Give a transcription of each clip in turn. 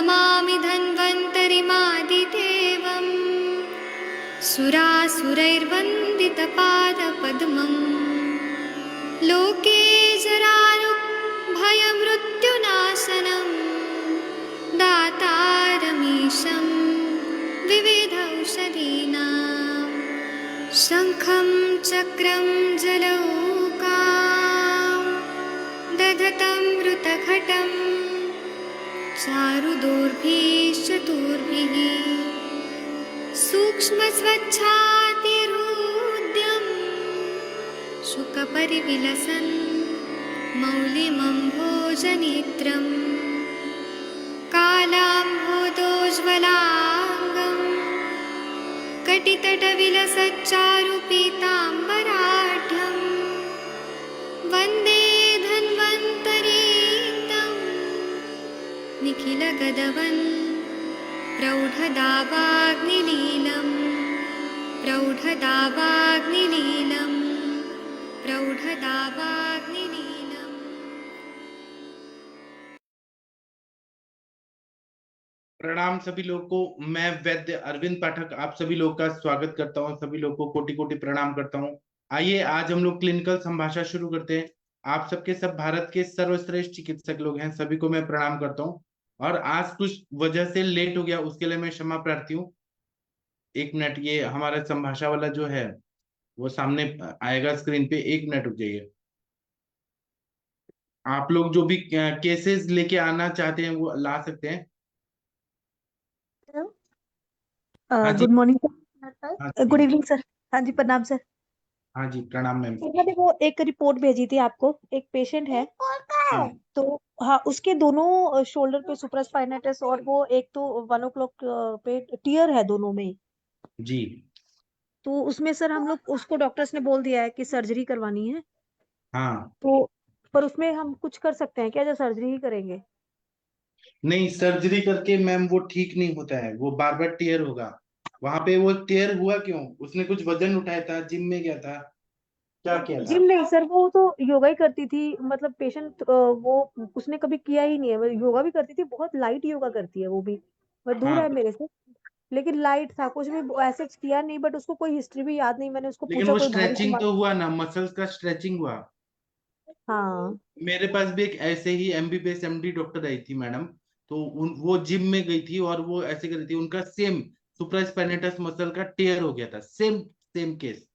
नमामि धन्वन्तरिमादिदेवम् सुरासुरैर्वन्दितपादपद्मम् लोके जरारुभयमृत्युनाशनं दातारमीशं विविधौषधीनां शङ्खं चक्रं जलौकां दधतं मृतघटं चारुदोर्भिश्चतुर्भिः सूक्ष्मस्वच्छातिहृद्यं शुकपरिविलसन् मौलिमम्भोजनेत्रं कालाम्भोदोज्ज्वलाङ्गं कटितटविलसच्चारुपीताम्बराढ्यं वन्दे धन्वन्तरीतं निखिलगदवन् प्रौढदावाग्निलीलं प्रौढदावाग्निलीलं प्रौढदावाग्निलीलम्। प्रणाम सभी लोगों को। मैं वैद्य अरविंद पाठक आप सभी लोगों का स्वागत करता हूं। सभी लोगों को कोटि कोटि प्रणाम करता हूं। आइए आज हम लोग क्लिनिकल संभाषा शुरू करते हैं। आप सबके सब भारत के सर्वश्रेष्ठ चिकित्सक लोग हैं, सभी को मैं प्रणाम करता हूं। और आज कुछ वजह से लेट हो गया, उसके लिए मैं क्षमा प्रार्थी हूँ। एक मिनट, ये हमारा संभाषा वाला जो है वो सामने आएगा स्क्रीन पे। एक मिनट रुक जाइए। आप लोग जो भी केसेस लेके आना चाहते हैं वो ला सकते हैं। हाँ जी, गुड मॉर्निंग हाँ सर। गुड जी, इवनिंग सर। हाँ जी, प्रणाम सर। हाँ जी, प्रणाम मैम। मैंने वो एक रिपोर्ट भेजी थी आपको, एक पेशेंट है हाँ तो हाँ, उसके दोनों शोल्डर पे सुप्रास्पाइनेटस और वो एक तो 1 o'clock पे टीयर है दोनों में। जी, तो उसमें सर हम लोग उसको डॉक्टर्स ने बोल दिया है कि सर्जरी करवानी है। हाँ। तो पर उसमें हम कुछ कर सकते हैं क्या, जो सर्जरी ही करेंगे? नहीं, सर्जरी करके मैम वो ठीक नहीं होता है, वो बार बार टीयर होगा। वहां पे वो टीयर हुआ क्यों? उसने कुछ वजन उठाया था, जिम में गया था, क्या किया था? जिम नहीं सर, वो तो योगा ही करती थी। मतलब पेशेंट वो उसने कभी किया ही नहीं है। वो योगा भी करती थी, बहुत लाइट योगा करती है वो भी। वो दूर हाँ, है मेरे से, लेकिन लाइट था, कुछ भी ऐसे किया नहीं। बट उसको कोई हिस्ट्री भी याद नहीं। मैंने उसको लेकिन पूछा वो कोई भारी स्ट्रेचिंग सामान। तो हुआ ना, मसल्स का स्ट्रेचिंग हुआ। हाँ मेरे पास भी एक ऐसे ही एमबीबीएस एमडी डॉक्टर आई थी मैडम। तो वो जिम में गई थी और वो ऐसे कर रही थी, उनका सेम सुप्रास्पाइनेटस मसल का टेयर हो गया था, सेम सेम केस।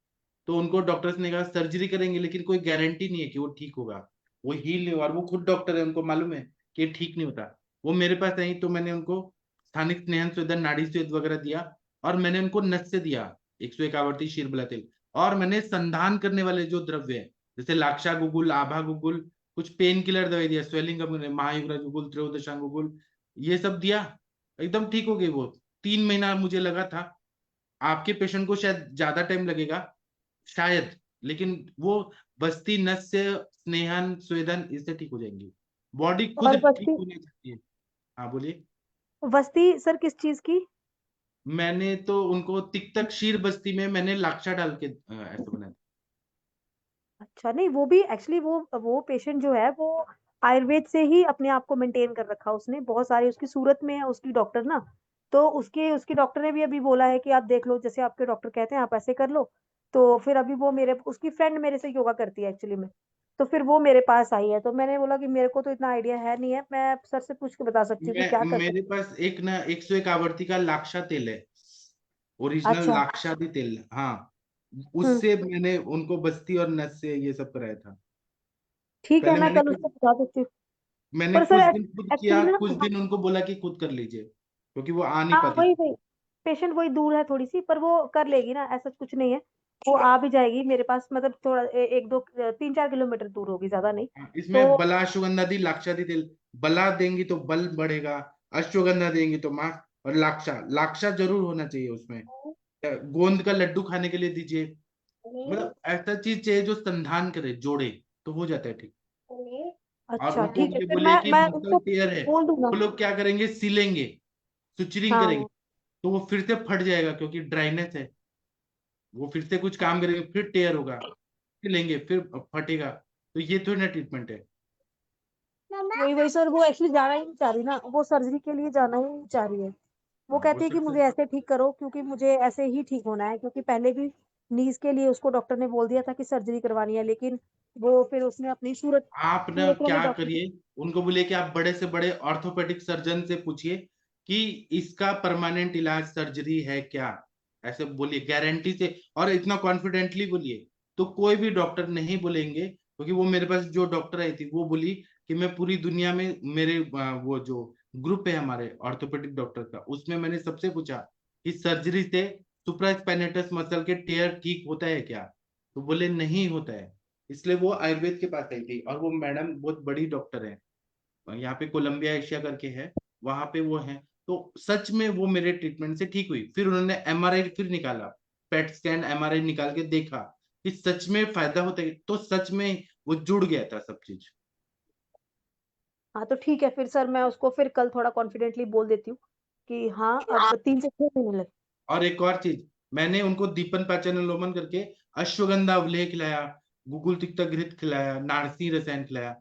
तो उनको डॉक्टर्स ने कहा सर्जरी करेंगे, लेकिन कोई गारंटी नहीं है कि वो ठीक होगा, वो हील नहीं होगा। और वो खुद डॉक्टर है, उनको मालूम है कि ये ठीक नहीं होता। वो मेरे पास आई तो मैंने उनको स्थानिक स्नेहन स्वेदन नाड़ी स्वेद वगैरह दिया, और मैंने उनको नस से दिया 101 आवर्ती शीरबला तेल। और मैंने संधान करने वाले जो द्रव्य है, जैसे लाक्षा गुगुल, आभा गुगुल, कुछ पेन किलर दवाई दिया, स्वेलिंग कम करने, महायुग्रज गुगुल, त्रयोदशांग गुगुल, ये सब दिया। एकदम ठीक हो गई वो। 3 महीना मुझे लगा था। आपके पेशेंट को शायद ज्यादा टाइम लगेगा, शायद, लेकिन वो बस्ती नस से स्नेहन स्वेदन इससे ठीक हो जाएंगी। बॉडी खुद और ठीक बस्ती, होनी चाहिए। हाँ बोलिए। बस्ती सर किस चीज की? मैंने तो उनको तिक्तक शीर बस्ती में मैंने लाक्षा डाल के ऐसा बनाया। अच्छा, नहीं वो भी एक्चुअली वो पेशेंट जो है वो आयुर्वेद से ही अपने आप को मेंटेन कर रखा उसने। बहुत सारी उसकी सूरत में है उसकी डॉक्टर ना। तो उसके उसकी डॉक्टर ने भी अभी बोला है कि आप देख लो, जैसे आपके डॉक्टर कहते हैं आप ऐसे कर लो। तो फिर अभी वो मेरे उसकी फ्रेंड मेरे से योगा करती है एक्चुअली में। तो फिर वो मेरे पास आई है, तो मैंने बोला कि मेरे को तो इतना आइडिया है नहीं है, मैं सर से पूछ के बता सकती हूँ कि क्या कर मेरे सकते पास एक ना 101 आवर्ती का लाक्षा तेल है, हैं। ओरिजिनल अच्छा। लाक्षादी तेल। हाँ, हम्म। उससे मैंने उनको बस्ती और नस से ये सब कराया था। ठीक है, पहले मैं मैंने कल उसको बता सकती हूँ। मैंने पर कुछ सर दिन खुद एक्चुअली किया, में कुछ ना, दिन उनको बोला कि खुद कर लीजिए, क्योंकि वो आ नहीं हाँ पाती वही थी। वही, पेशेंट वही दूर है थोड़ी सी, पर वो कर लेगी ना, ऐसा कुछ नहीं है। वो आ भी जाएगी मेरे पास। मतलब थोड़ा 1 2 3 4 किलोमीटर दूर होगी, ज्यादा नहीं। हाँ, तो इसमें बला अश्वगंधादी लाक्षादी तेल। बला देंगी तो बल बढ़ेगा, अश्वगंधा देंगी तो मांस, और लाक्षा लाक्षा जरूर होना चाहिए उसमें। गोंद का लड्डू खाने के लिए दीजिए। मतलब ऐसा चीज चाहिए जो संधान करे, जोड़े, तो हो जाता है ठीक। और अच्छा उनको ठीक है, ये फिर बोलिए कि मैं मसल उसको टेयर है, बोल दूंगा। वो लोग क्या करेंगे, सिलेंगे, सुचरिंग करेंगे, हाँ तो वो फिर से फट जाएगा क्योंकि ड्राइनेस है। वो फिर से कुछ काम करेंगे, फिर टेयर होगा, फिर लेंगे, फिर फटेगा। तो ये थोड़ी ना ट्रीटमेंट है। वही सर, वो एक्चुअली जाना ही नहीं चाह रही ना, वो सर्जरी के लिए जाना ही नहीं चाह रही है। वो कहती वो है कि सबसे मुझे ऐसे ठीक करो, क्योंकि मुझे ऐसे ही ठीक होना है, क्योंकि पहले भी नीज के लिए उसको डॉक्टर ने बोल दिया था कि सर्जरी करवानी है, लेकिन वो फिर उसने अपनी आप ना सूरत वाले क्या डॉक्टर। करिए, उनको बोलिए कि आप बड़े से बड़े ऑर्थोपेडिक सर्जन से पूछिए कि इसका परमानेंट इलाज सर्जरी है क्या, ऐसे बोलिए गारंटी से, और इतना कॉन्फिडेंटली बोलिए। तो कोई भी डॉक्टर नहीं बोलेंगे, क्योंकि वो मेरे पास जो डॉक्टर आई थी वो बोली कि मैं पूरी दुनिया में, मेरे वो जो ग्रुप है हमारे ऑर्थोपेडिक डॉक्टर का, उसमें मैंने सबसे पूछा कि सर्जरी से सुप्रास्पाइनेटस मसल के टेयर ठीक होता है क्या, तो बोले नहीं होता है। इसलिए वो आयुर्वेद के पास आई थी, और वो मैडम बहुत बड़ी डॉक्टर है, यहाँ पे कोलंबिया एशिया करके है, वहां पे वो है। तो सच में वो मेरे ट्रीटमेंट से ठीक हुई। फिर उन्होंने एमआरआई फिर निकाला, पेट स्कैन एमआरआई निकाल के देखा कि सच में फायदा होता है, तो सच में वो जुड़ गया था सब चीज। हाँ तो ठीक है फिर सर, मैं उसको फिर कल थोड़ा कॉन्फिडेंटली बोल देती हूँ कि हाँ अब 3 से 6 महीने लगे। और एक और चीज, मैंने उनको दीपन पाचन करके अश्वगंधा अवलेह खिलाया, गुगुल तिक्ता घृत खिलाया, नारसी रसायन खिलाया,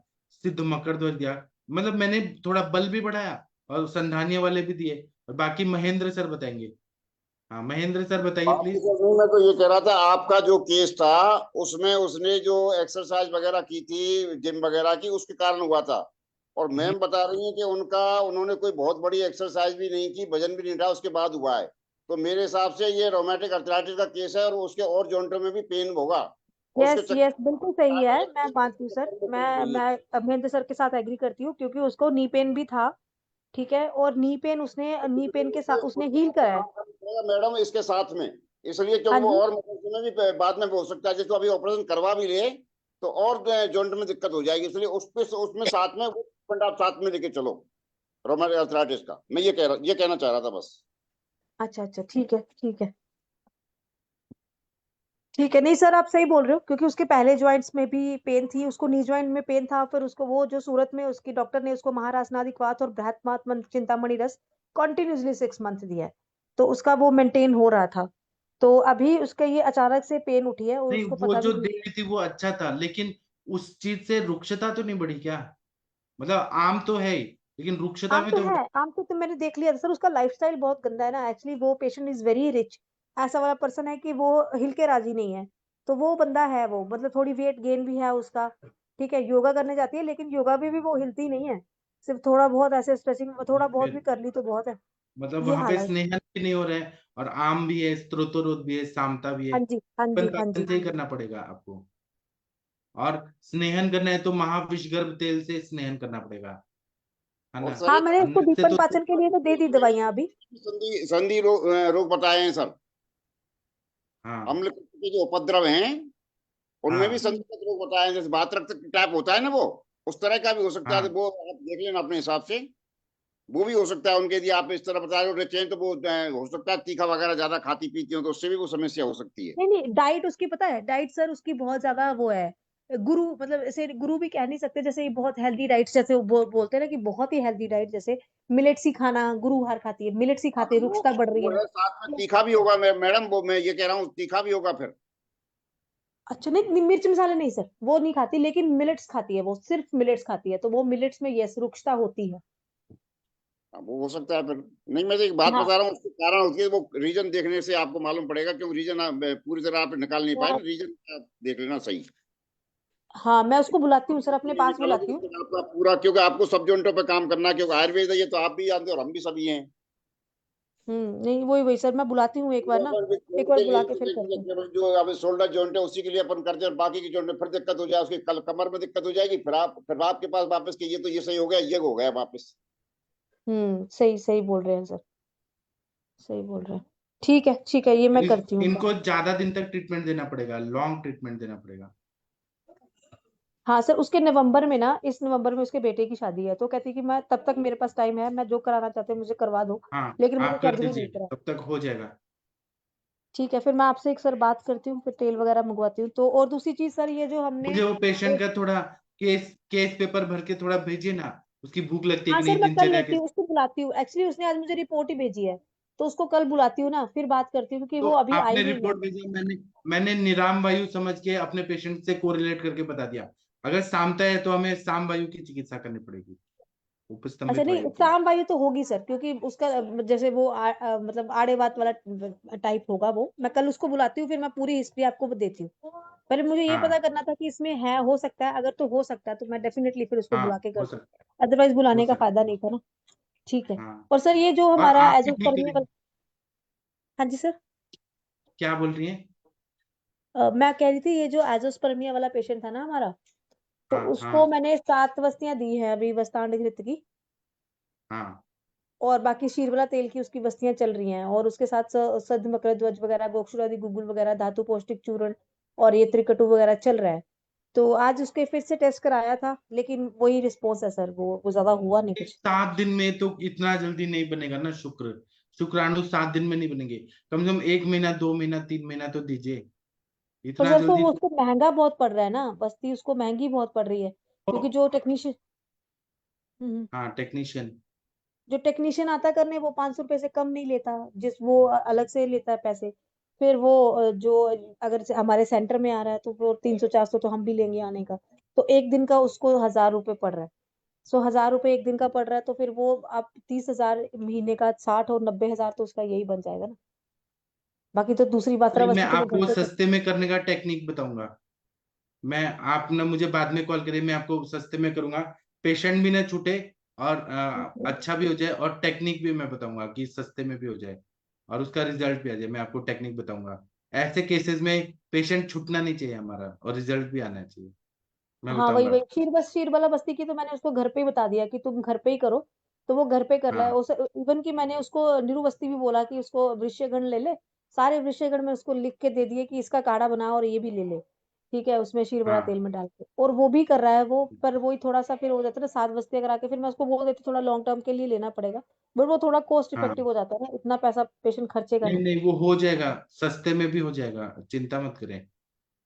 सिद्ध मकरध्वज दिया, मतलब मैंने थोड़ा बल भी बढ़ाया, और संधानिया वाले भी दिए। और बाकी महेंद्र सर बताएंगे। हाँ महेंद्र सर बताइए बाकी प्लीज। सर मैं तो ये कह रहा था, आपका जो केस था उसमें उसने जो एक्सरसाइज वगैरह की थी, जिम वगैरह की, उसके कारण हुआ था। और जी। मैम बता रही हैं कि उन्होंने कोई बहुत बड़ी एक्सरसाइज भी नहीं की, वजन भी नहीं उठाया, उसके बाद हुआ है। तो मेरे हिसाब से ये रोमेटिक अर्थराइटिस का केस है, और उसके और जॉइंटों में भी पेन होगा, और उसके यस यस, चक्कर बिल्कुल सही है, मैं मानती हूँ सर, में मैं हुई है। मैं महेंद्र सर के साथ एग्री करती हूँ, क्योंकि उसको नी पेन भी था। ठीक है, और नी पेन के साथ उसने हील करा है। मैडम इसके साथ में, इसलिए हाँ क्योंकि वो जी। और मसल्स में भी बाद में हो सकता है, जैसे अभी ऑपरेशन करवा भी ले तो और जॉइंट में दिक्कत हो जाएगी, इसलिए उसमें साथ में वो ट्रीटमेंट आप साथ में लेके चलो, रोमेटॉइड अर्थराइटिस का। मैं ये कहना चाह रहा था बस। अच्छा अच्छा, ठीक है ठीक है ठीक है। नहीं सर, आप सही बोल रहे हो, क्योंकि उसके पहले जॉइंट्स में भी पेन थी, उसको नी जॉइंट में पेन था, फिर उसको वो जो सूरत में उसकी डॉक्टर ने उसको महारासनादिक्वाथ और बृहत्मात्मन चिंतामणि रस कंटिन्यूसली 6 मंथ दिया है, तो उसका वो मेंटेन हो रहा था। तो अभी उसका ये अचानक से पेन उठी है और नहीं उसको वो पता भी जो नहीं। दे रही थी वो अच्छा था, लेकिन उस चीज से रुक्षता तो नहीं बढ़ी क्या? मतलब आम तो है ही, लेकिन रुक्षता आम भी तो तो। है, आम तो मैंने देख लिया सर, उसका लाइफस्टाइल बहुत गंदा है ना, एक्चुअली वो पेशेंट इज वेरी रिच। ऐसा वाला पर्सन है कि वो हिल के राजी नहीं है। तो वो बंदा है, वो मतलब थोड़ी वेट गेन भी है उसका। ठीक है, योगा करने जाती है, लेकिन योगा में भी वो हिलती नहीं है। सिर्फ थोड़ा बहुत ऐसे स्ट्रेचिंग थोड़ा बहुत भी फिर कर ली तो बहुत है। मतलब ये वहां पे हाल है। स्नेहन भी नहीं हो रहा है, और आम भी है, स्त्रोतोरोध भी है, सामता भी है। हाँ जी हाँ जी हाँ पाचन जी। से ही करना पड़ेगा आपको। और स्नेहन करना है तो महाविषगर्भ तेल से स्नेहन करना पड़ेगा, है और ना? सर हाँ, एक मैंने उसको अन्य से दीपन तो। पाचन के लिए तो दे दी दवाइयाँ अभी। संधि रोग बताए हैं सर। हाँ अम्ल के जो उपद्रव हैं उनमें भी हाँ संदिग्ध रोग बताए हैं, जैसे बात रक्त टाइप होता है ना, वो उस तरह का भी हो सकता है, तो हाँ। वो आप देख लेना अपने हिसाब से। वो भी हो सकता है उनके, यदि आप इस तरह बता रहे हो चेन, तो वो हो सकता है तीखा वगैरह ज्यादा खाती पीती हो, तो उससे भी वो समस्या हो सकती है। नहीं नहीं, डाइट उसकी पता है, डाइट सर उसकी बहुत ज्यादा वो है। गुरु मतलब ऐसे गुरु भी कह नहीं सकते, जैसे ये बहुत हेल्दी डाइट, जैसे वो बोलते हैं ना कि बहुत ही हेल्दी डाइट, जैसे मिलेट्स ही खाना, गुरु आहार खाती है, मिलेट्स ही हाँ खाते तो हैं, रुक्षता बढ़ रही वो है। है, साथ में तीखा भी होगा, मैडम वो मैं ये कह रहा हूँ तीखा भी होगा फिर। अच्छा नहीं नहीं, मिर्च मसाले नहीं सर, वो नहीं खाती, लेकिन मिलेट्स खाती है, वो सिर्फ मिलेट्स खाती है, तो वो मिलेट्स में यस रुक्षता होती है। हाँ, वो हो सकता है फिर। नहीं, मैं तो एक बात हाँ बता रहा हूँ, उसके कारण होती है, वो रीजन देखने से आपको मालूम पड़ेगा, क्योंकि रीजन पूरी तरह आप निकाल नहीं पाए तो ना, रीजन आप देख लेना सही। हाँ, मैं उसको बुलाती हूँ सर, अपने नहीं पास निकालोगे बुलाती तो हूँ। फिर आपका पूरा, क्योंकि आपको सब जॉइंटों पे काम करना है, क्योंकि आयुर्वेद है ये, तो आप भी जानते हो और हम भी सभी हैं। नहीं वही वही सर, मैं बुलाती हूँ एक बार ना, एक बार के लिए बुला के तो फिर करती हूँ। देखिए, जो अब शोल्डर जॉइंट है उसी के लिए अपन करते हैं, और बाकी की जॉइंट में फिर दिक्कत हो जाए, उसकी कल कमर में दिक्कत हो जाएगी, फिर आपके पास वापस कि ये तो ये सही हो गया, ये हो गया वापस। सही सही बोल रहे हैं सर, सही बोल रहे हैं। ठीक है, ये मैं करती हूँ। इनको ज्यादा दिन तक ट्रीटमेंट देना पड़ेगा, लॉन्ग ट्रीटमेंट देना पड़ेगा। हाँ सर, उसके नवंबर में ना, इस नवंबर में उसके बेटे की शादी है, तो कहती है कि मैं तब तक मेरे पास टाइम है, मैं जो कराना चाहते हैं मुझे करवा दो, हाँ लेकिन मुझे आप कर सर्जरी नहीं दीजिए, करा। तब तक हो जाएगा। ठीक है, फिर मैं आपसे एक सर बात करती हूँ, फिर तेल वगैरह मंगवाती हूँ। तो और दूसरी चीज सर, ये जो हमने मुझे वो पेशेंट का थोड़ा केस केस पेपर भर के थोड़ा भेजिए ना, उसकी भूख लगती है हाँ कि सर, नहीं, मैं कर दिनचर्या लेती के। हूँ, उसको बुलाती हूँ, एक्चुअली उसने आज मुझे रिपोर्ट ही भेजी है, तो उसको कल बुलाती हूँ ना, फिर बात करती हूँ, क्योंकि तो वो अभी आपने आई नहीं है। रिपोर्ट भेजी, मैंने मैंने निराम वायु समझ के अपने पेशेंट से कोरिलेट करके बता दिया। अगर सामता है तो हमें साम वायु की चिकित्सा करनी पड़ेगी, अच्छा उपस्तंभित नहीं, वायु की। साम वायु तो होगी सर, क्योंकि उसका जैसे वो मतलब आड़े बात वाला टाइप होगा वो। मैं कल उसको बुलाती हूँ, फिर मैं पूरी हिस्ट्री आपको देती हूँ। पहले मुझे ये पता हाँ करना था कि इसमें है, हो सकता है। अगर तो हो सकता है तो मैं डेफिनेटली फिर उसको हाँ, बुला के कर हो दूँ, सकता अदरवाइज हो बुलाने का सकता फायदा नहीं था ना। ठीक है। हाँ। और सर ये जो और हमारा आप भी ठीक एजोस्पर्मिया करेंगे। हाँ जी सर। क्या बोल रही हैं? मैं कह रही थी ये जो एजोस्पर्मिया वाला पेशेंट था ना हमारा, तो हाँ उसको हाँ मैंने 7 बस्तियां दी हैं अभी वस्तांड घृत की, हाँ। और बाकी शीरबला तेल की उसकी बस्तियां चल रही हैं, और उसके साथ सद मकर ध्वज वगैरह, गोक्षुरादि गुगुल वगैरह, धातु पौष्टिक चूर्ण और ये त्रिकटु वगैरह चल रहा है। तो आज उसके फिर से टेस्ट कराया था, लेकिन वही रिस्पॉन्स है सर, वो ज्यादा हुआ नहीं कुछ। 7 दिन में तो इतना जल्दी नहीं बनेगा ना शुक्राणु 7 दिन में नहीं बनेंगे। कम से कम 1 महीना, 2 महीना, 3 महीना तो दीजिए, पर इतना सर तो जल्दी वो तो। उसको महंगा बहुत पड़ रहा है ना, बस्ती उसको महंगी बहुत पड़ रही है, क्योंकि जो टेक्नीशियन हाँ, टेक्नीशियन। जो टेक्नीशियन आता करने वो 500 रुपए से कम नहीं लेता, जिस वो अलग से लेता है पैसे। फिर वो जो अगर से हमारे सेंटर में आ रहा है तो वो 300 400 तो हम भी लेंगे आने का। तो एक दिन का उसको 1000 रुपए पड़ रहा है। 1000 रुपए एक दिन का पड़ रहा है, तो फिर वो आप 30,000 महीने का, 60 और 90,000 तो उसका यही बन जाएगा ना। बाकी तो दूसरी मात्रा नहीं, मैं वस्तु तो वो घर आपको पे सस्ते में करने का टेक्निक बताऊंगा। मैं आप ना मुझे बाद में कॉल करिए, मैं आपको सस्ते में करूंगा। पेशेंट भी ना छूटे, और अच्छा भी हो जाए, और टेक्निक भी मैं बताऊंगा कि सस्ते में भी हो जाए, और उसका रिजल्ट भी आ जाए। मैं आपको टेक्निक बताऊंगा। ऐसे केसेस में पेशेंट छूटना नहीं चाहिए हमारा, और रिजल्ट भी आना चाहिए। मैं हाँ वही बताऊंगा वही आपको। शीरबाला बस्ती की तो मैंने उसको घर पे ही बता दिया कि तुम घर पे ही करो, तो वो घर पे कर रहा है। हाँ उस इवन कि मैंने उसको निरुबस्ती भी बोला कि उसको वृश्यगण ले ले, सारे वृश्यगण में उसको लिख के दे दिए कि इसका काढ़ा बना और ये भी ले ले, ठीक है, उसमें शीरबाला हाँ तेल में डाल के, और वो भी कर रहा है वो। पर वही थोड़ा सा फिर हो जाता है ना, 7 बस्ती अगर आके, फिर मैं उसको बोल देती थोड़ा लॉन्ग टर्म के लिए लेना पड़ेगा, बट वो थोड़ा कॉस्ट हाँ। इफेक्टिव हो जाता है ना, इतना पैसा पेशेंट खर्चेगा नहीं नहीं। नहीं, वो हो जाएगा, सस्ते में भी हो जाएगा, चिंता मत करें।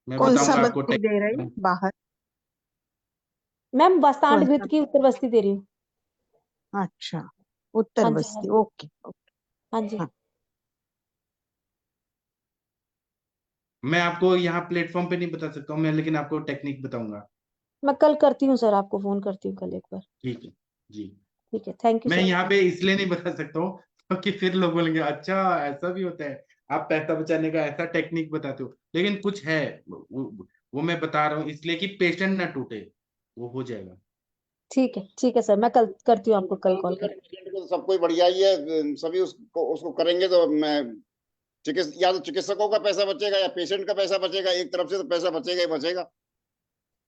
मैं कौन सा बताऊंगा आपको बस्ती दे रही टेक्निक। बाहर? मैम बस्तांड कौन घृत सा? की उत्तर बस्ती दे रही हूँ। अच्छा, उत्तर हाँ जी हाँ बस्ती, जी। Okay okay. हाँ जी। हाँ, मैं आपको यहाँ प्लेटफॉर्म पे नहीं बता सकता हूँ मैं, लेकिन आपको टेक्निक बताऊंगा। मैं कल करती हूँ सर, आपको फोन करती हूँ कल एक बार। ठीक है जी। ठीक है, थैंक यू मैं सर। यहाँ पे इसलिए नहीं बता सकता हूँ क्योंकि फिर लोग बोलेंगे अच्छा ऐसा भी होता है, आप पैसा बचाने का ऐसा टेक्निक बताते हो, लेकिन कुछ है। वो मैं बता रहा हूँ इसलिए कि पेशेंट ना टूटे, वो हो जाएगा। ठीक है सर, मैं कल करती हूँ आपको कल कॉल कर। पेशेंट को तो सब कोई बढ़िया ही है, सभी उसको उसको करेंगे तो मैं या तो चिकित्सकों का पैसा बचेगा या पेशेंट का पैसा बचेगा, एक तरफ से तो पैसा बचेगा ही बचेगा।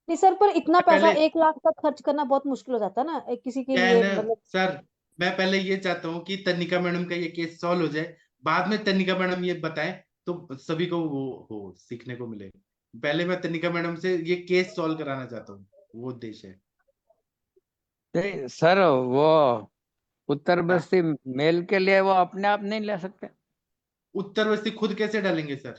नहीं सर, पर इतना मैं पैसा पहले 1 लाख तक खर्च करना बहुत मुश्किल हो जाता है ना किसी के क्या है लिए, ना मतलब। सर, मैं पहले ये चाहता हूँ कि तनिका मैडम का ये केस सॉल्व हो जाए, बाद में तनिका मैडम ये बताएं, तो सभी को वो हो सीखने को मिले। पहले मैं तनिका मैडम से ये केस सॉल्व कराना चाहता हूँ, वो उद्देश्य है। नहीं सर, वो उत्तर हाँ, बस्ती मेल के लिए वो अपने आप नहीं ले सकते? उत्तर बस्ती खुद कैसे डालेंगे सर?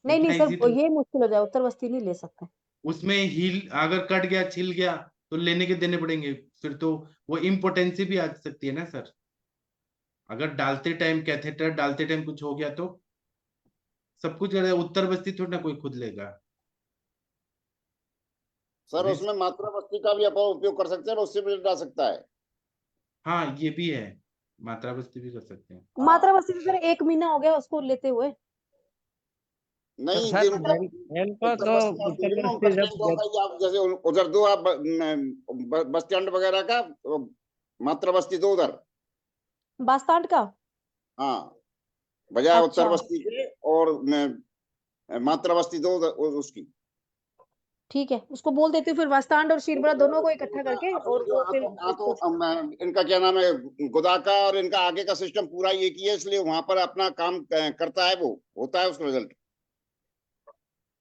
नहीं नहीं इतना सर, इजी तो ये मुश्किल हो जाए, उत्तर बस्ती नहीं ले सकते। उसमें हील अगर कट गया, छिल गया, तो लेने के देने पड़ेंगे, फिर तो वो इम्पोर्टेंसी भी आ सकती है ना सर। अगर डालते टाइम कैथेटर डालते टाइम कुछ हो गया तो सब कुछ उत्तर बस्ती थोड़ी ना कोई खुद लेगा। Sir risk. उसमें मात्रा बस्ती का भी अपन उपयोग कर सकते हैं और उससे भी डाल सकता है। हाँ ये भी है, मात्रा बस्ती भी कर सकते हैं। मात्रा हाँ बस्ती तो सर 1 महीना हो गया उसको लेते हुए। तो नहीं, सर जिनको मेल को उत्तर तो बस्ती आप दे उत्तर रहे हो उनका बस्ती जब चेंज होगा ही, आप जैसे उधर दो आप बस स्टैंड वगैरह का मात्रा बस्ती दो उधर। बास्तांड का। हाँ, बजाय उत्तर अच्छा बस्ती के, और मात्रा बस्ती दो उसकी। ठीक है, उसको बोल देती हूँ फिर बास्तांड और शीरबला दोनों को इकट्ठा करके, अपने और जो वो फिर यहाँ तो उसको। इनका क्या नाम है, गुदाका और इनका आगे का सिस्टम पूरा एक ही है, इसलिए वहां पर अपना काम करता है, वो होता है उसका रिजल्ट।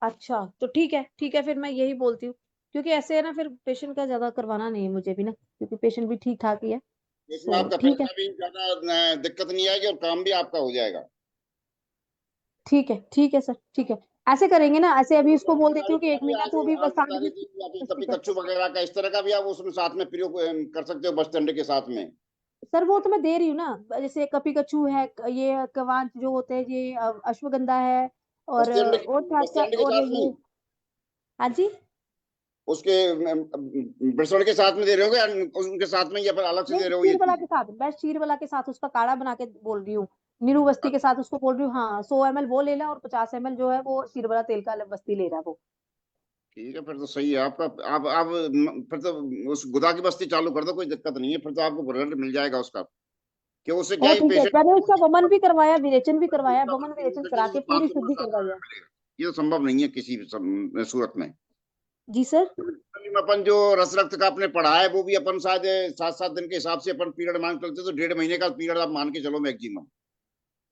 अच्छा तो ठीक है, फिर मैं यही बोलती हूँ, क्योंकि ऐसे है ना, फिर पेशेंट का ज्यादा करवाना नहीं है मुझे भी ना, क्योंकि पेशेंट भी ठीक ठाक ही है। इसमें तो आपका ठीक है। पैसा भी ज्यादा दिक्कत नहीं आएगी और काम भी आपका हो जाएगा। ठीक है सर, ठीक है। ऐसे करेंगे ना, ऐसे अभी उसको बोल देती हूँ कि एक अभी महीना आज तो अभी आज बास्तांड बता रही की थी कि अभी कभी बस्ती कर। कच्चू वगैरह का इस तरह का भी आप उसमें साथ में प्रयोग कर सकते हो, बस स्टैंड के साथ में। सर वो तो मैं दे रही हूँ ना, जैसे कपी कच्छू है, ये कवांच जो होते हैं, ये अश्वगंधा है, बस स्टैंड और क्या बस क्या, स्टैंड के और साथ में ये। हाँ जी। उसके ब्रसण के साथ में दे रहे हो या उनके साथ में या फिर अलग से दे रहे हो? शीरबला के साथ, मैं शीरबला के साथ उसका काढ़ा बना के बोल रही हूँ, नीरू बस्ती के साथ उसको बोल रही हूँ। हाँ 100 ml वो ले ले और 50 ml जो है वो शीरबला तेल का बस्ती ले रहा है वो। ठीक है, फिर तो सही है आपका। आप फिर तो उस गुदा की बस्ती चालू कर दो, कोई दिक्कत नहीं है, फिर तो आपको रिजल्ट मिल जाएगा उसका। कि उससे क्या ओ है, ठीक है, पेशेंट मैंने उसका वमन भी करवाया, विरेचन भी करवाया, वमन विरेचन करा के पूरी शुद्धि करवाई है। ये तो संभव नहीं है किसी भी सूरत में। जी सर। अपन जो रस रक्त का आपने पढ़ा है वो भी अपन शायद 7-7 दिन के हिसाब से अपन पीरियड मान के चलते, तो 1.5 महीने का पीरियड आप मान के चलो मैक्सिमम,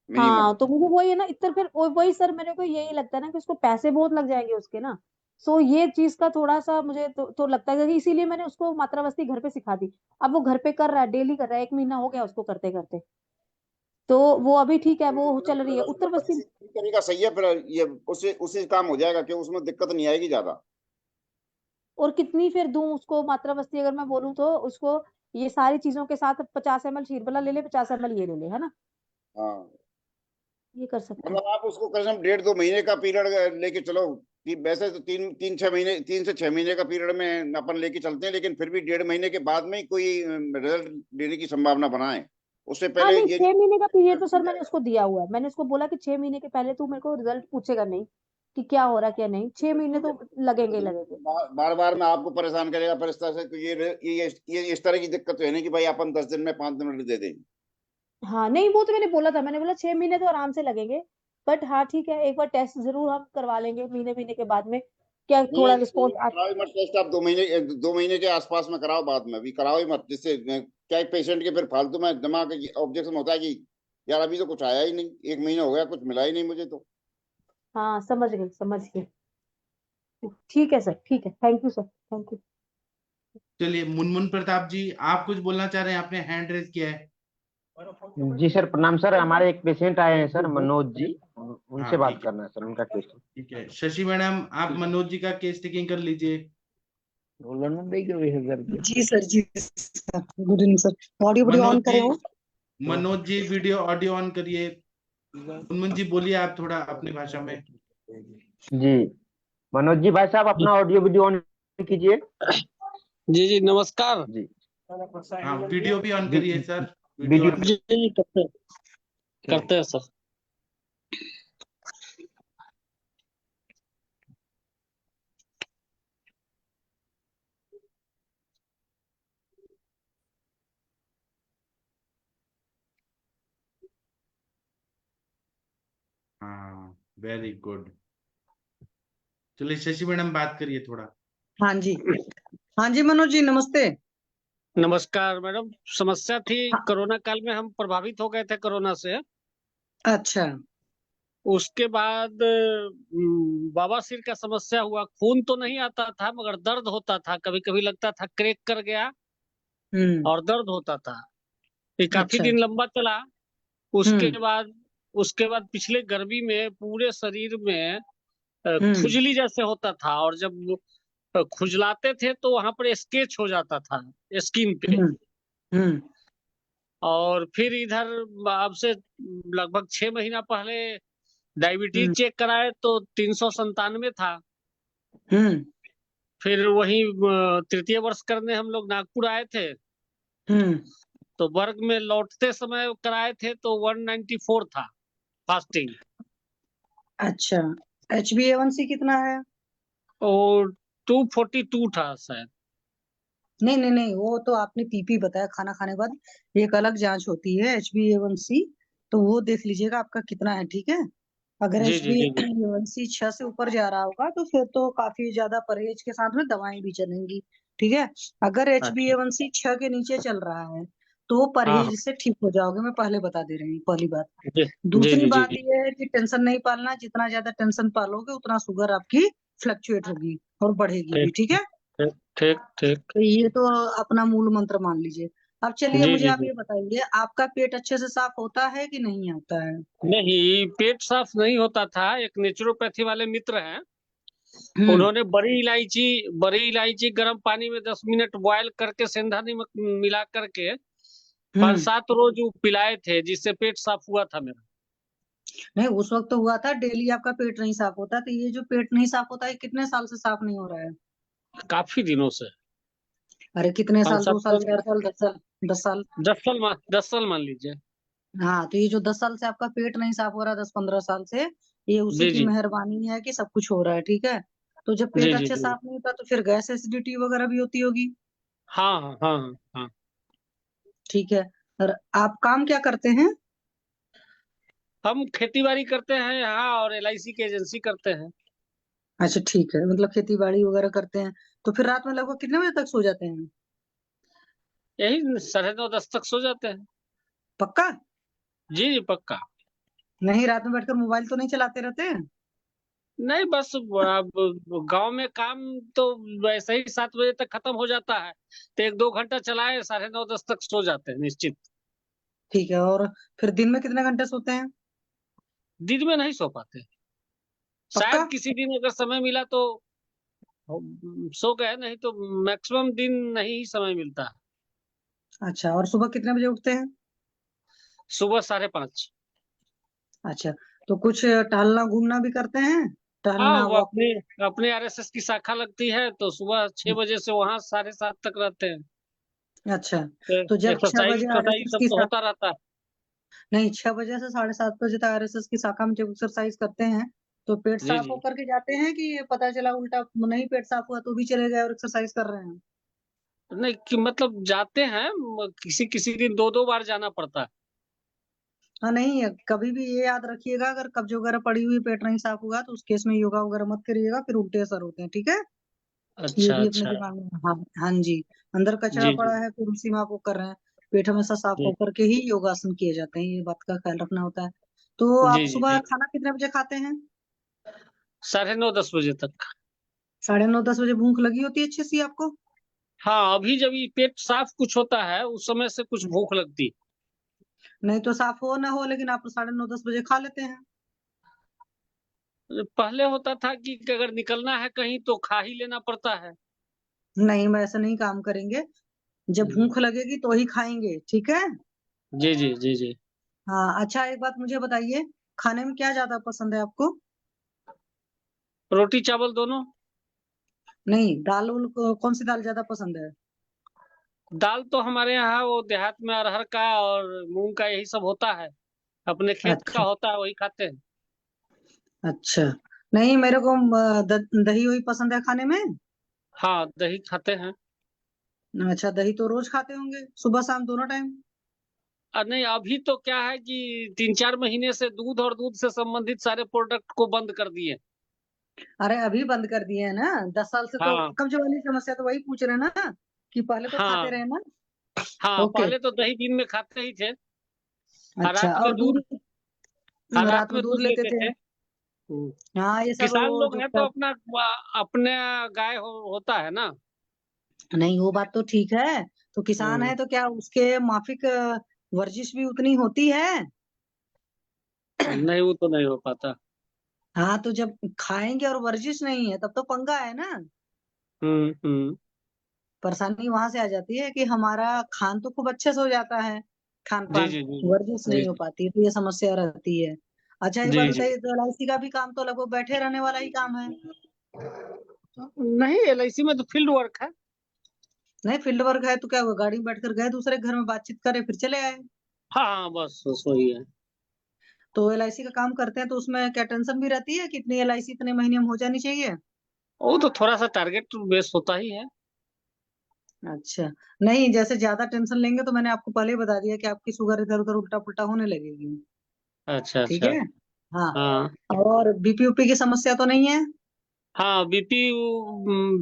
मिनिमम। हाँ तो मुझे वही है ना, इतर फिर वही सर, मेरे को यही लगता है ना कि उसको पैसे बहुत लग जाएंगे उसके ना। सो ये चीज का थोड़ा सा मुझे तो लगता है कि इसीलिए मैंने उसको मात्रा बस्ती घर पे सिखा दी। अब वो घर पे कर रहा है, डेली कर रहा है, 1 महीना हो गया उसको करते करते। तो वो अभी ठीक है, वो चल रही है उत्तर बस्ती। तरीका सही है, फिर ये उसी काम हो जाएगा कि उसमें दिक्कत नहीं आएगी ज्यादा। और कितनी फिर दूं उसको मात्रा बस्ती, अगर मैं बोलूँ तो उसको ये सारी चीजों के साथ 50 ml शीरबला ले ले, 50 ml ये ले ले, है ना, हाँ, ये कर सकते हैं। मतलब आप उसको कम से कम 1.5-2 महीने का पीरियड लेके चलो। कि वैसे तो 3 से 6 महीने का पीरियड में अपन लेके चलते हैं, लेकिन फिर भी 1.5 महीने के बाद में ही कोई रिजल्ट देने की संभावना बनाए। उससे हाँ पहले नहीं, ये 6 महीने का पीरियड तो सर मैंने उसको दिया हुआ है। मैंने उसको बोला कि 6 महीने के पहले तू मेरे को रिजल्ट पूछेगा नहीं कि क्या हो रहा क्या नहीं, 6 महीने तो लगेंगे ही लगेंगे। बार बार में आपको परेशान करेगा, फिर इस तरह से तो ये इस तरह की दिक्कत तो है नहीं कि भाई अपन 10 दिन में 5 दिन में दे दें। हाँ नहीं, वो तो मैंने बोला था, मैंने बोला 6 महीने तो आराम से लगेंगे। बट हाँ ठीक है, एक बार टेस्ट जरूर हम करवा लेंगे महीने महीने के बाद में, क्या नहीं थोड़ा नहीं, रिस्पॉन्स। कराओ ही मत टेस्ट आप। 2 महीने के आसपास में कराओ, बाद में अभी कराओ ही मत। जिससे क्या पेशेंट के फिर फालतू में दिमाग ऑब्जेक्शन होता है कि यार अभी तो कुछ आया ही नहीं, 1 महीना हो गया, कुछ मिला ही नहीं मुझे तो। हाँ समझ गई समझ गई। ठीक है सर, ठीक है, thank you sir, thank you. चलिए मुनमुन प्रताप जी, आप कुछ बोलना चाह रहे हैं, आपने हैंड रेज किया है। जी सर, प्रणाम सर। हमारे एक पेशेंट आए हैं सर, मनोज जी, उनसे हाँ बात ठीक है, करना है सर, उनका केस। ठीक है। शशि मैडम, आप मनोज जी का केस टेकिंग कर लीजिए। जी सर, जी sir, good evening sir. Audio video on Manoj करे जी, हो? Manoj ji video audio on करिए। मुनमुन जी बोलिए आप थोड़ा अपनी भाषा में। जी मनोज जी, भाई साहब अपना ऑडियो वीडियो ऑन कीजिए। जी जी नमस्कार। जी हाँ वीडियो भी ऑन करिए सर, वीडियो वीडियो ऑन जी जी करते हैं सर। हाँ वेरी गुड। चलिए शशि मैडम बात करिए थोड़ा। हाँ जी, हाँ जी मनोज जी, नमस्ते। नमस्कार मैडम। समस्या थी, हाँ, कोरोना काल में हम प्रभावित हो गए थे कोरोना से। अच्छा। उसके बाद बवासीर का समस्या हुआ। खून तो नहीं आता था मगर दर्द होता था, कभी कभी लगता था क्रैक कर गया हम्म। और दर्द होता था। ये काफी अच्छा। दिन लंबा चला। उसके हम्म। बाद उसके बाद पिछले गर्मी में पूरे शरीर में हम्म। खुजली जैसे होता था, और जब खुजलाते थे तो वहां पर स्केच हो जाता था स्किन पे। हम्म। हम्म। और फिर इधर अब से लगभग 6 महीना पहले डायबिटीज हम्म। चेक कराए तो 397 था। हम्म। फिर वही तृतीय वर्ष करने हम लोग नागपुर आए थे, हम्म। तो वर्ग में लौटते समय कराए थे तो 194 था फास्टिंग। अच्छा, HbA1c कितना है? और 242 था शायद। नहीं नहीं नहीं, वो तो आपने पीपी बताया खाना खाने के बाद। एक अलग जांच होती है HbA1c, तो वो देख लीजिएगा आपका कितना है, ठीक है। अगर जी जी जी जी। HbA1c 6 से ऊपर जा रहा होगा तो फिर तो काफी ज्यादा परहेज के साथ में दवाएं भी चलेंगी, ठीक है। अगर अच्छा। HbA1c 6 के नीचे चल रहा है तो हाँ हाँ। परहेज से ठीक हो जाओगे, मैं पहले बता दे रही हूँ, पहली बात। जी जी दूसरी जी जी बात जी। ये है कि टेंशन नहीं पालना, जितना ज्यादा टेंशन पालोगे उतना शुगर आपकी फ्लक्चुएट होगी और बढ़ेगी भी, ठीक ठीक है। ठीक ठीक ठीक। तो ये तो अपना मूल मंत्र मान लीजिए। अब चलिए जी मुझे जी आप जी। ये बताइए, आपका पेट अच्छे से साफ होता है कि नहीं होता है? नहीं, पेट साफ नहीं होता था। एक नेचुरोपैथी वाले मित्र हैं, हम्म। उन्होंने बड़ी इलायची गर्म पानी में 10 मिनट बॉयल करके सेंधा नमक मिला करके पांच हम्म। सात रोज वो पिलाए थे, जिससे पेट साफ हुआ था मेरा। नहीं, उस वक्त तो हुआ था, डेली आपका पेट नहीं साफ होता, तो ये जो पेट नहीं साफ होता है कितने साल से साफ नहीं हो रहा है? काफी दिनों से। अरे कितने कम साल, से 2 साल, कम 4 साल, 10 साल, 10 साल? 10 साल मान लीजिए। हाँ, तो ये जो 10 साल से आपका पेट नहीं साफ हो रहा, 10-15 साल से, ये उसी जी की जी मेहरबानी है कि सब कुछ हो रहा है, ठीक है। तो जब जी पेट जी अच्छे जी। साफ नहीं होता तो फिर गैस एसिडिटी वगैरह भी होती होगी, हाँ हाँ हाँ हाँ हाँ। ठीक है। और आप काम क्या करते हैं? हम खेती बाड़ी करते हैं यहाँ और LIC की एजेंसी करते हैं। अच्छा ठीक है, मतलब खेती बाड़ी वगैरह करते हैं। तो फिर रात में लगभग कितने बजे तक सो जाते हैं? यही 9:30-10 तक सो जाते हैं। पक्का? जी जी पक्का। नहीं, रात में बैठकर मोबाइल तो नहीं चलाते रहते हैं? नहीं बस अब गांव में काम तो वैसे ही 7 बजे तक खत्म हो जाता है, तो 1-2 घंटा चलाए 9:30-10 तक सो जाते हैं निश्चित। ठीक है, और फिर दिन में कितने घंटे सोते हैं? दिन में नहीं सो पाते। पक्का? शायद किसी दिन अगर समय मिला तो सो गए, नहीं तो मैक्सिमम दिन नहीं ही समय मिलता। अच्छा, और सुबह कितने बजे उठते हैं? सुबह 5:30। अच्छा, तो कुछ टहलना घूमना भी करते हैं? हाँ टहलना, वो वॉक? अपने RSS की शाखा लगती है, तो सुबह 6 बजे से वहां 7:30 तक रहते हैं। अच्छा, तो तो जब 6 बजे एक्सरसाइज आरएसएस सब की तो होता रहता है। नहीं, 6 बजे से 7:30 बजे तक आरएसएस की शाखा में जब एक्सरसाइज करते हैं, तो पेट जी साफ जी। होकर के जाते हैं कि ये पता चला उल्टा नहीं पेट साफ हुआ तो भी चले गए और एक्सरसाइज कर रहे हैं? नहीं कि मतलब जाते हैं, किसी किसी दिन 2-2 बार जाना पड़ता है। हाँ, नहीं, कभी भी ये याद रखिएगा, अगर कब्ज वगैरह पड़ी हुई पेट नहीं साफ हुआ तो उस केस में योगा वगैरह मत करिएगा, फिर उल्टे असर होते हैं, ठीक है। ये अच्छा भी अपने अच्छा। दिमाग में, हाँ हाँ जी। अंदर कचरा जी जी पड़ा है फिर उसी में आप वो कर रहे हैं। पेट हमेशा साफ जी होकर के ही योगासन किए जाते हैं, ये बात का ख्याल रखना होता है। तो आप जी जी सुबह जी। खाना कितने बजे खाते हैं? 9:30-10 बजे तक। 9:30-10 बजे भूख लगी होती है अच्छी सी आपको? हाँ अभी जब ये पेट साफ कुछ होता है उस समय से कुछ भूख लगती। नहीं तो साफ हो ना हो, लेकिन आप 9:30-10 बजे खा लेते हैं। पहले होता था कि अगर निकलना है कहीं तो खा ही लेना पड़ता है। नहीं, मैं ऐसा नहीं काम करेंगे। जब हम्म। भूख लगेगी तो ही खाएंगे, ठीक है। जी जी जी जी। हाँ, अच्छा, एक बात मुझे बताइए, खाने में क्या ज्यादा पसंद है आपको? रोटी चावल दोनों। नहीं, दाल उल कौन सी दाल ज्यादा पसंद है? दाल तो हमारे यहाँ वो देहात में अरहर का और मूंग का यही सब होता है, अपने खेत का अच्छा होता है वही खाते हैं। अच्छा। नहीं, मेरे को दही वही पसंद है खाने में। हाँ दही खाते हैं। अच्छा, दही तो रोज खाते होंगे, सुबह शाम दोनों टाइम? और नहीं अभी तो क्या है कि 3-4 महीने से दूध और दूध से संबंधित सारे प्रोडक्ट को बंद कर दिए। अरे अभी बंद कर दिए है ना, 10 साल से तो हाँ कब्ज वाली समस्या तो वही पूछ रहे हैं ना, कि पहले तो खाते हाँ रहे ना। हाँ। ओके। पहले तो दही दिन में खाते ही थे। और अच्छा, रात में और दूध। दूध? और रात रात में में दूध दूध लेते लेते थे? थे। हम्म। हाँ, ये सब किसान वो लोग जो हैं तो अपना अपने गाय होता है ना। नहीं, वो बात तो ठीक है। तो किसान हम्म। है तो क्या उसके माफिक वर्जिश भी उतनी होती है? नहीं वो तो नहीं हो पाता। हाँ, तो जब खाएंगे और वर्जिश नहीं है तब तो पंगा है ना। हम्म। परेशानी वहां से आ जाती है कि हमारा खान तो खूब अच्छे से हो जाता है, खान जी पान, जी जी वर्जिश जी नहीं हो पाती, तो ये समस्या रहती है। अच्छा, एक बात जी जी। बताइए, तो LIC का भी काम तो लगभग बैठे रहने वाला ही काम है? नहीं LIC में तो फील्ड वर्क है। नहीं, फील्ड वर्क है तो क्या हुआ, गाड़ी में बैठकर गए दूसरे के घर में, बातचीत करे फिर चले आए। हाँ हाँ बस वही है। तो LIC का काम करते हैं तो उसमें क्या टेंशन भी रहती है कि इतनी LIC इतने महीने में हो जानी चाहिए? वो तो थोड़ा सा टारगेट बेस होता ही है। अच्छा, नहीं, जैसे ज्यादा टेंशन लेंगे तो मैंने आपको पहले ही बता दिया कि आपकी शुगर इधर उधर उल्टा पुल्टा होने लगेगी, अच्छा ठीक अच्छा। है। हाँ, हाँ और बीपी उपी की समस्या तो नहीं है? हाँ BP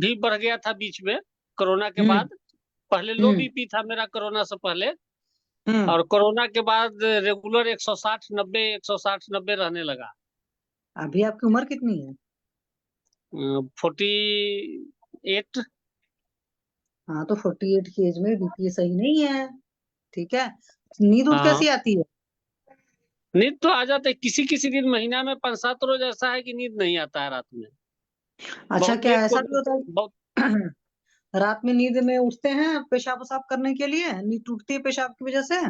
भी बढ़ गया था बीच में, कोरोना के हम्म बाद। पहले लो हम्म BP था मेरा कोरोना से पहले। हम्म। और कोरोना के बाद रेगुलर 160-90 160-90 रहने लगा। अभी आपकी उम्र कितनी है? 48। हाँ, तो 48 की एज में बीपी सही नहीं है, ठीक है। नींद उद हाँ कैसी आती है? नींद तो आ जाता है, किसी किसी दिन महीना में 5-7 रोज ऐसा है कि नींद नहीं आता है रात में। अच्छा, बहुत क्या देर को ऐसा भी होता बहुत। है? रात में नींद में उठते हैं पेशाब वसाब करने के लिए, नींद टूटती है पेशाब की वजह से?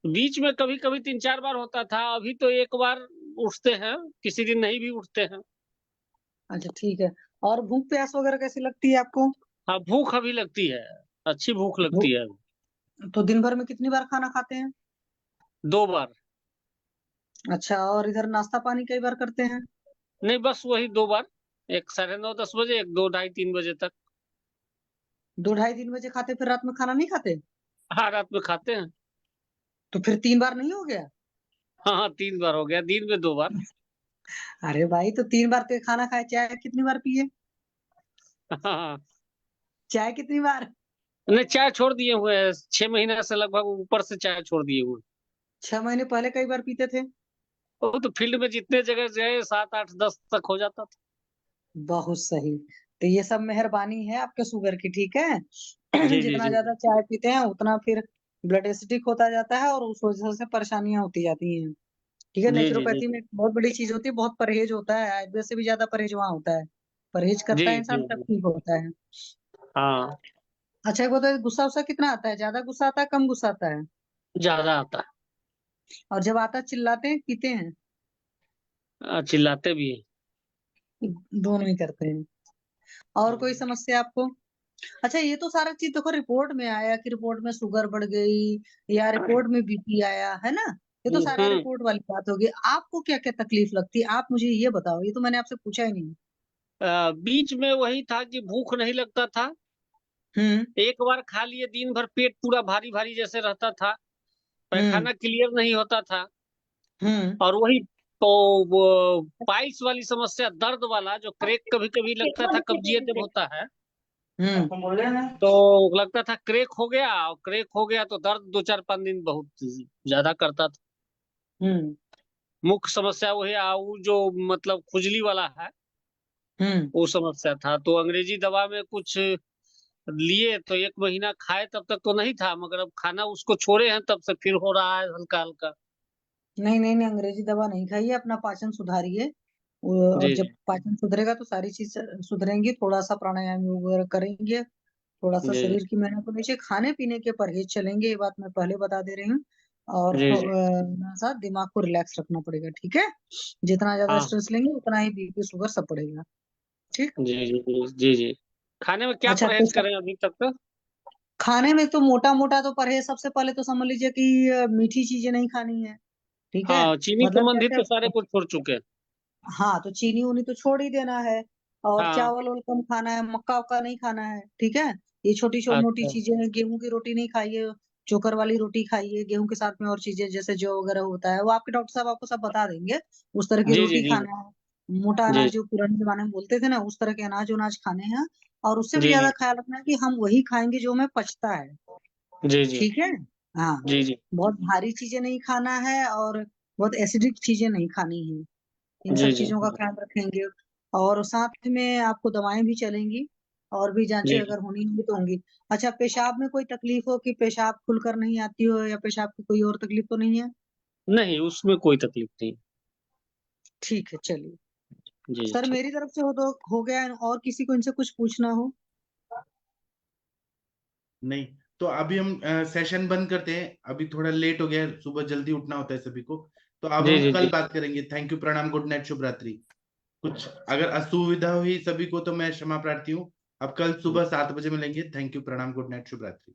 बीच में कभी कभी 3-4 बार होता था, अभी तो एक बार उठते हैं, किसी दिन नहीं भी उठते हैं। अच्छा ठीक है, और भूख प्यास वगैरह कैसी लगती है आपको? हाँ, भूख अभी लगती है, अच्छी भूख भूख लगती है। तो दिन भर में कितनी बार खाना खाते हैं? 2 बार। अच्छा, और इधर नाश्ता पानी कई बार करते हैं? नहीं, बस वही 2 बार, एक 9:30-10 बजे, एक 2 ढाई 3 बजे तक। 2 ढाई 3 बजे खाते, फिर रात में खाना नहीं खाते? हाँ, रात में खाते हैं। तो फिर 3 बार नहीं हो गया? हाँ हाँ, 3 बार हो गया, दिन में 2 बार। अरे भाई, तो 3 बार तो खाना खाए, चाय कितनी बार पिए? हाँ, चाय कितनी बार? नहीं, चाय छोड़ दिए हुए हैं, 6 महीने से लगभग ऊपर से चाय छोड़ दिए हुए 6 महीने पहले कई बार पीते थे? हैं। वो तो फील्ड में जितने जगह गए 7 8 10 तक हो जाता था। बहुत सही। तो ये सब मेहरबानी है आपके शुगर की, ठीक है। जी जी जितना जी। ज्यादा चाय पीते हैं उतना फिर ब्लड एसिडिक होता जाता है और उस वजह से परेशानियां होती जाती हैं। ठीक है, जी जी जी। नेचुरोपैथी में एक बहुत बड़ी चीज होती है, बहुत परहेज होता है, आयुर्वेद से भी ज्यादा परहेज वहाँ होता है। परहेज जी करता है जी इंसान तब जी। ठीक होता है। हाँ, अच्छा, एक बताइए, गुस्सा उस्सा कितना आता है? ज्यादा गुस्सा आता है, कम गुस्सा आता है? ज्यादा आता और जब आता है चिल्लाते हैं, पीते हैं? है, चिल्लाते भी हैं। दोनों ही करते हैं। और कोई समस्या आपको? अच्छा, ये तो सारा चीज देखो रिपोर्ट में आया कि रिपोर्ट में शुगर बढ़ गई या रिपोर्ट में बीपी आया है ना। ये तो सारा हम्म। रिपोर्ट वाली बात होगी। आपको क्या क्या तकलीफ लगती है, आप मुझे ये बताओ, ये तो मैंने आपसे पूछा ही नहीं। बीच में वही था कि भूख नहीं लगता था। हम्म। एक बार खा लिए, दिन भर पेट पूरा भारी भारी जैसे रहता था, हम्म। पैखाना क्लियर नहीं होता था। हम्म। और वही तो वो पाइल्स वाली समस्या, दर्द वाला, जो क्रैक कभी कभी लगता था, कब्जियत जब होता है तो लगता था क्रैक हो गया, और क्रैक हो गया तो दर्द 2 4 5 दिन बहुत ज्यादा करता था। हम्म। मुख्य समस्या वही वो जो मतलब खुजली वाला है, हम्म। वो समस्या था। तो अंग्रेजी दवा में कुछ लिए तो 1 महीना खाए, तब तक तो नहीं था, मगर अब खाना उसको छोड़े हैं तब से फिर हो रहा है हल्का हल्का। नहीं नहीं नहीं, अंग्रेजी दवा नहीं खाइए, अपना पाचन सुधारिए। और जी जब जी पाचन सुधरेगा तो सारी चीज सुधरेंगी। थोड़ा सा प्राणायाम योग वगैरह करेंगे, थोड़ा सा जी शरीर की मेहनत होनी चाहिए, खाने पीने के परहेज चलेंगे, ये बात मैं पहले बता दे रही हूँ। और जी जी। थोड़ा सा दिमाग को रिलैक्स रखना पड़ेगा, ठीक है। जितना ज्यादा हाँ। स्ट्रेस लेंगे उतना ही बीपी शुगर सब बढ़ेगा। ठीक। जी जी जी जी जी। खाने में क्या अच्छा, परहेज करें अभी तक तो? खाने में तो मोटा मोटा तो परहेज, सबसे पहले तो समझ लीजिए कि मीठी चीजें नहीं खानी है, ठीक है। हाँ, चीनी मतलब संबंधित जैसे, तो सारे कुछ छोड़ चुके हैं। हाँ तो चीनी उनी तो छोड़ ही देना है। और हाँ। चावल वावल कम खाना है, मक्का उक्का नहीं खाना है, ठीक है। ये छोटी छोटी मोटी अच्छा। चीजें हैं, गेहूं की रोटी नहीं खाइए, चोकर वाली रोटी खाइए, गेहूं के साथ में और चीजें जैसे जौ वगैरह होता है वो आपके डॉक्टर साहब आपको सब बता देंगे। उस तरह की जी जी रोटी जी खाना है। मोटा जी अनाज जो पुराने जमाने में बोलते थे ना, उस तरह के अनाज उनाज खाने हैं। और उससे भी जी ज्यादा जी ख्याल रखना है कि हम वही खाएंगे जो हमें पचता है, जी जी ठीक है। हाँ, जी जी बहुत भारी चीजें नहीं खाना है और बहुत एसिडिक चीजें नहीं खानी है। इन जी सब जी चीजों का ख्याल रखेंगे। और साथ में आपको दवाएं भी चलेंगी, और भी जांचें जी। अगर होनी होंगी तो होंगी। अच्छा, पेशाब में कोई तकलीफ हो कि पेशाब खुलकर नहीं आती हो, या पेशाब की कोई और तकलीफ तो नहीं है? नहीं, उसमें कोई तकलीफ नहीं। ठीक है, चलिए। जी जी सर ठीक। मेरी तरफ से हो तो हो गया, और किसी को इनसे कुछ पूछना हो? नहीं, तो अभी हम सेशन बंद करते हैं, अभी थोड़ा लेट हो गया है, सुबह जल्दी उठना होता है सभी को। तो अब जी हम जी कल जी। बात करेंगे। थैंक यू, प्रणाम, गुड नाइट, शुभ रात्रि। कुछ अगर असुविधा हुई सभी को तो मैं क्षमा प्रार्थी हूँ। अब कल सुबह 7 बजे मिलेंगे। थैंक यू, प्रणाम, गुड नाइट, शुभ रात्रि।